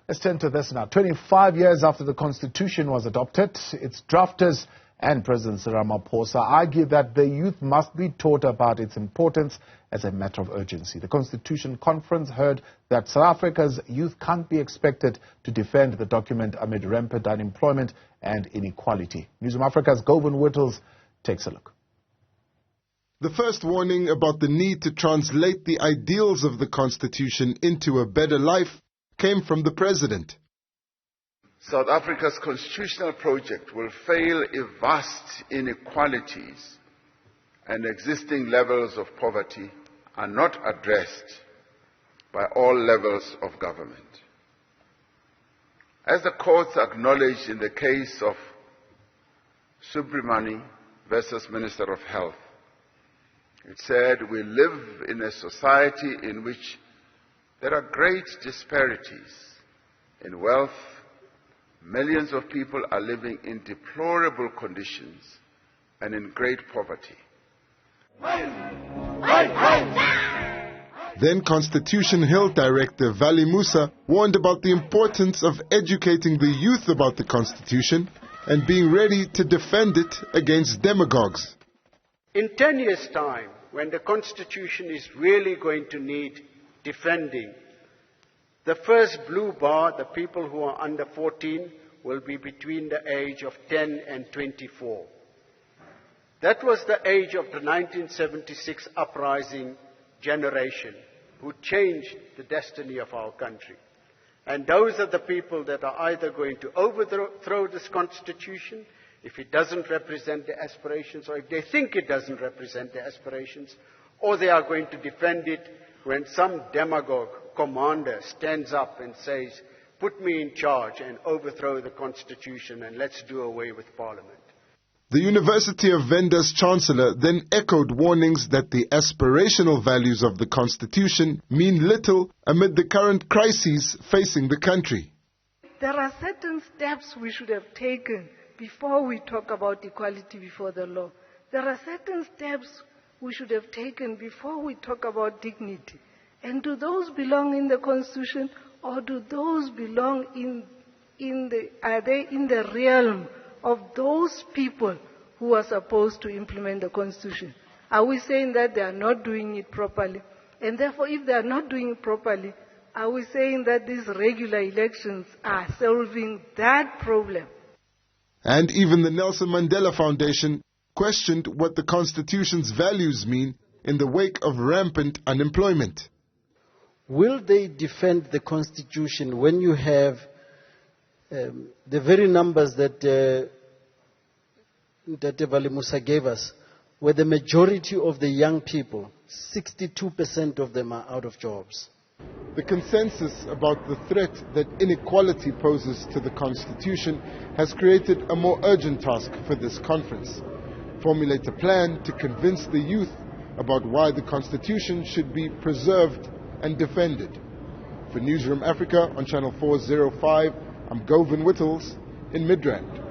Let's turn to this now. 25 years after the Constitution was adopted, its drafters and President Cyril Ramaphosa argue that the youth must be taught about its importance as a matter of urgency. The Constitution Conference heard that South Africa's youth can't be expected to defend the document amid rampant unemployment and inequality. Newzroom Afrika's Govan Whittles takes a look. The first warning about the need to translate the ideals of the Constitution into a better life came from the President. South Africa's constitutional project will fail if vast inequalities and existing levels of poverty are not addressed by all levels of government. As the courts acknowledged in the case of Subramani versus Minister of Health, it said, we live in a society in which there are great disparities in wealth. Millions of people are living in deplorable conditions and in great poverty. Then Constitution Hill Director Vali Musa warned about the importance of educating the youth about the Constitution and being ready to defend it against demagogues. In 10 years' time, when the Constitution is really going to need defending, the first blue bar, the people who are under 14, will be between the age of 10 and 24. That was the age of the 1976 uprising generation who changed the destiny of our country. And those are the people that are either going to overthrow this Constitution if it doesn't represent their aspirations, or if they think it doesn't represent their aspirations, or they are going to defend it when some demagogue commander stands up and says, put me in charge and overthrow the Constitution and let's do away with Parliament. The University of Venda's Chancellor then echoed warnings that the aspirational values of the Constitution mean little amid the current crises facing the country. There are certain steps we should have taken before we talk about equality before the law. There are certain steps we should have taken before we talk about dignity. And do those belong in the Constitution, or do those belong are they in the realm of those people who are supposed to implement the Constitution? Are we saying that they are not doing it properly? And therefore, if they are not doing it properly, are we saying that these regular elections are solving that problem? And even the Nelson Mandela Foundation questioned what the Constitution's values mean in the wake of rampant unemployment. Will they defend the Constitution when you have the very numbers that Vali Musa gave us, where the majority of the young people, 62% of them are out of jobs? The consensus about the threat that inequality poses to the Constitution has created a more urgent task for this conference. Formulate a plan to convince the youth about why the Constitution should be preserved and defended. For Newzroom Afrika on Channel 405, I'm Govan Whittles in Midrand.